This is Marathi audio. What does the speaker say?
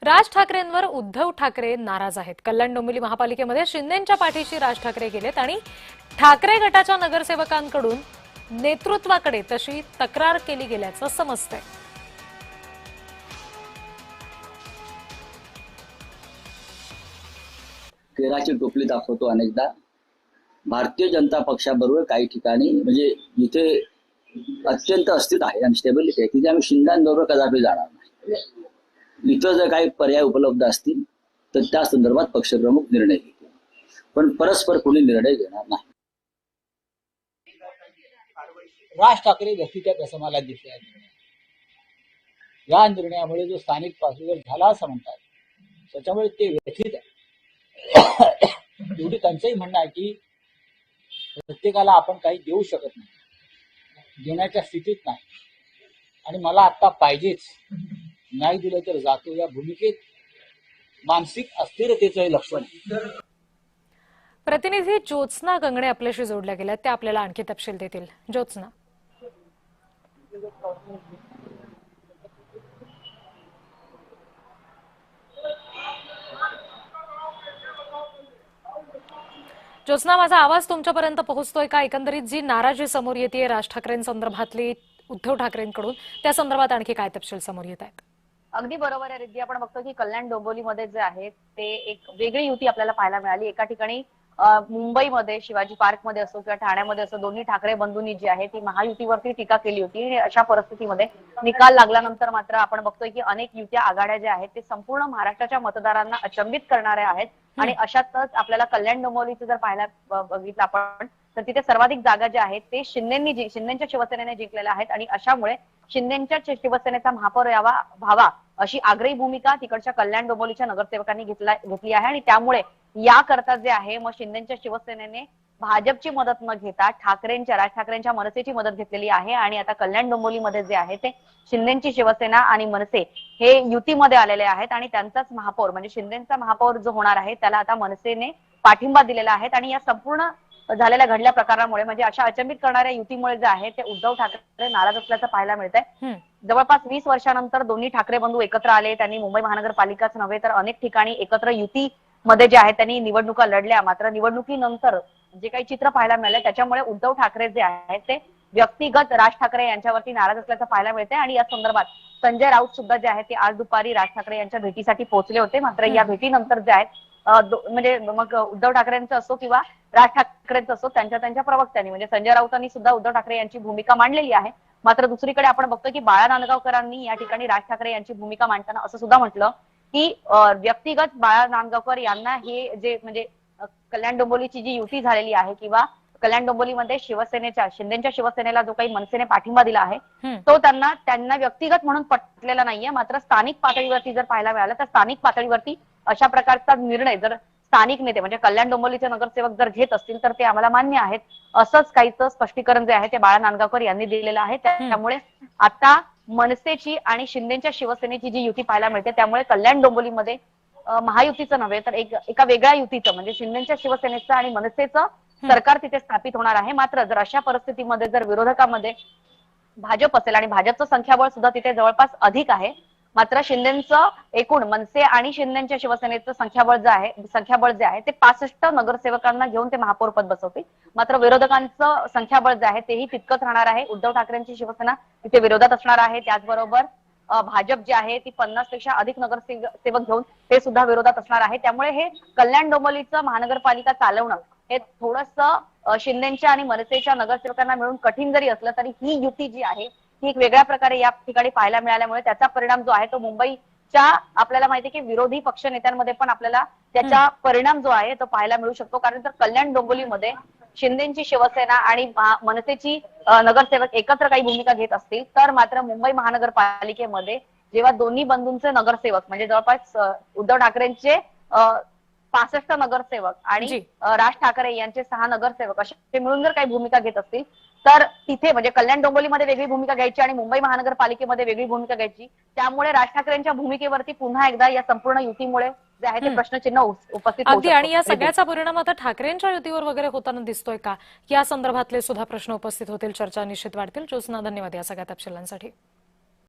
राज ठाकरेंवर उद्धव ठाकरे नाराज आहेत। कल्याण डोंबिवली महापालिकेमध्ये शिंदेंच्या पाठीशी राज ठाकरे गेलेत आणि ठाकरे गटाच्या नगरसेवकांकडून नेतृत्वाकडे तशी तक्रार केली गेल्याचं समजतंय। केराची टोपली दाखवतो अनेकदा। भारतीय जनता पक्षाबरोबर काही ठिकाणी म्हणजे इथे अत्यंत अस्थिर आहे आणि स्टेबिलिटी आहे, तिथे आम्ही शिंदेबरोबर कदापि जाणार नाही। इथं जर काही पर्याय उपलब्ध असतील तर त्या संदर्भात पक्षप्रमुख निर्णय घेतील, पण परस्पर कोणी निर्णय घेणार नाही। राज ठाकरे व्यक्तिगत असं मला दिसले आहे। या निर्णयामुळे जो स्थानिक पातळीवर झाला असं म्हणतात त्याच्यामुळे ते व्यथित आहे। एवढी त्यांचंही म्हणणं आहे की प्रत्येकाला आपण काही देऊ शकत नाही, देण्याच्या स्थितीत नाही आणि मला आता पाहिजेच, नाही दिलं तर जातो, या भूमिकेत मानसिक अस्थिरतेचं हे लक्षण आहे। प्रतिनिधी ज्योत्स्ना गंगणे आपल्याशी जोडल्या गेल्या, त्या आपल्याला आणखी तपशील देतील। ज्योत्स्ना, ज्योत्स्ना, माझा आवाज तुमच्यापर्यंत पोहोचतोय का? एकंदरीत जी नाराजी समोर येते राज ठाकरेंसंदर्भातली उद्धव ठाकरेंकडून, त्या संदर्भात आणखी काय तपशील समोर येत आहेत? अगदी बरोबर आहे रिद्धी, आपण बघतो की कल्याण डोंबिवलीमध्ये जे आहे ते एक वेगळी युती आपल्याला पाहायला मिळाली। एका ठिकाणी मुंबईमध्ये शिवाजी पार्कमध्ये असो किंवा ठाण्यामध्ये असो, दोन्ही ठाकरे बंधूंनी जी आहे ती महायुतीवरती टीका केली होती आणि अशा परिस्थितीमध्ये निकाल लागल्यानंतर मात्र आपण बघतोय की अनेक युत्या आघाड्या ज्या आहेत ते संपूर्ण महाराष्ट्राच्या मतदारांना अचंबित करणाऱ्या आहेत आणि अशातच आपल्याला कल्याण डोंबिवलीचं जर पाहायला बघितलं आपण तर तिथे सर्वाधिक जागा ज्या आहेत ते शिंदेच्या शिवसेनेने जिंकलेल्या आहेत आणि अशामुळे शिंदेच्या शिवसेनेचा महापौर व्हावा अशी आग्रही भूमिका तिकडच्या कल्याण डोंबिवलीच्या नगरसेवकांनी घेतली आहे आणि त्यामुळे याकरता जे आहे मग शिंदेच्या शिवसेनेने भाजपची मदत न घेता राज ठाकरेंच्या मनसेची मदत घेतलेली आहे आणि आता कल्याण डोंबिवलीमध्ये जे आहे ते शिंदेची शिवसेना आणि मनसे हे युतीमध्ये आलेले आहेत आणि त्यांचाच महापौर म्हणजे शिंदेचा महापौर जो होणार आहे त्याला आता मनसेने पाठिंबा दिलेला आहे आणि या संपूर्ण झालेल्या घडल्या प्रकारामुळे म्हणजे अशा अचंबित करणाऱ्या युतीमुळे जे आहे ते उद्धव ठाकरे नाराज असल्याचं पाहायला मिळतंय। जवळपास 20 वर्षानंतर दोन्ही ठाकरे बंधू एकत्र आले, त्यांनी मुंबई महानगरपालिकाच नव्हे तर अनेक ठिकाणी एकत्र युतीमध्ये जे आहे त्यांनी निवडणुका लढल्या, मात्र निवडणुकीनंतर जे काही चित्र पाहायला मिळालं त्याच्यामुळे उद्धव ठाकरे जे आहेत ते व्यक्तिगत राज ठाकरे यांच्यावरती नाराज असल्याचं पाहायला मिळतंय आणि या संदर्भात संजय राऊत सुद्धा जे आहे ते आज दुपारी राज ठाकरे यांच्या भेटीसाठी पोहोचले होते। मात्र या भेटीनंतर जे आहेत म्हणजे मग उद्धव ठाकरेंचं असो किंवा राज ठाकरेंचं असो त्यांच्या प्रवक्त्यांनी म्हणजे संजय राऊतांनी सुद्धा उद्धव ठाकरे यांची भूमिका मांडलेली आहे। मात्र दुसरीकडे आपण बघतो की बाळा नांदगावकरांनी या ठिकाणी राज ठाकरे यांची भूमिका मांडताना असं सुद्धा म्हटलं की व्यक्तिगत बाळा नांदगावकर यांना हे जे म्हणजे कल्याण डोंबिवलीची जी युती झालेली आहे किंवा कल्याण डोंबिवलीमध्ये शिंदेच्या शिवसेनेला जो काही मनसेने पाठिंबा दिला आहे तो त्यांना व्यक्तिगत म्हणून पटलेला नाहीये। मात्र स्थानिक पातळीवरती जर पाहायला मिळालं तर स्थानिक पातळीवरती अशा प्रकारचा निर्णय जर स्थानिक नेते म्हणजे कल्याण डोंबिवलीचे नगरसेवक जर घेत असतील तर ते आम्हाला मान्य आहेत, असंच काहीच स्पष्टीकरण जे आहे ते बाळा नांदगावकर यांनी दिलेलं आहे। त्यामुळे आता मनसेची आणि शिंदेच्या शिवसेनेची जी युती पाहायला मिळते त्यामुळे कल्याण डोंबिवलीमध्ये महायुतीचं नव्हे तर एका वेगळ्या युतीचं म्हणजे शिंदेच्या शिवसेनेचं आणि मनसेचं सरकार तिथे स्थापित होणार आहे। मात्र जर अशा परिस्थितीमध्ये जर विरोधकामध्ये भाजप असेल आणि भाजपचं संख्याबळ सुद्धा तिथे जवळपास अधिक आहे, मात्र शिंदेचं एकूण मनसे आणि शिंदेच्या शिवसेनेचं संख्याबळ जे आहे ते 65 नगरसेवकांना घेऊन ते महापौर पद बसवतील। मात्र विरोधकांचं संख्याबळ जे आहे तेही तितकंच राहणार आहे। उद्धव ठाकरेंची शिवसेना तिथे विरोधात असणार आहे, त्याचबरोबर भाजप जे आहे ती 50 पेक्षा अधिक नगरसेवक घेऊन ते सुद्धा विरोधात असणार आहे। त्यामुळे हे कल्याण डोंबिवलीचं महानगरपालिका चालवणं हे थोडंसं शिंदेच्या आणि मनसेच्या नगरसेवकांना मिळून कठीण जरी असलं तरी ही युती जी आहे ही एक वेगळ्या प्रकारे या ठिकाणी पाहायला मिळाल्यामुळे त्याचा परिणाम जो आहे तो मुंबईच्या आपल्याला माहिती आहे की विरोधी पक्ष नेत्यांमध्ये पण आपल्याला त्याचा परिणाम जो आहे तो पाहायला मिळू शकतो। कारण जर कल्याण डोंबिवलीमध्ये शिंदेची शिवसेना आणि मनसेची नगरसेवक एकत्र काही भूमिका घेत असतील तर मात्र मुंबई महानगरपालिकेमध्ये जेव्हा दोन्ही बंधूंचे नगरसेवक म्हणजे जवळपास उद्धव ठाकरेंचे 65 नगरसेवक आणि राज ठाकरे यांचे 6 नगरसेवक असे मिळून जर काही भूमिका घेत असतील तर तिथे म्हणजे कल्याण डोंबिवलीमध्ये वेगळी भूमिका घ्यायची आणि मुंबई महानगरपालिकेमध्ये वेगळी भूमिका घ्यायची, त्यामुळे राज ठाकरेंच्या भूमिकेवरती पुन्हा एकदा या संपूर्ण युतीमुळे जे आहे ते प्रश्नचिन्ह उपस्थित होऊ शकते। आणि या सगळ्याचा परिणाम आता ठाकरेंच्या युतीवर वगैरे होताना दिसतोय का? या संदर्भातले सुद्धा प्रश्न उपस्थित होतील, चर्चा निश्चित वाढतील। ज्योत्स्ना, धन्यवाद या सगळ्या तपशिलांसाठी।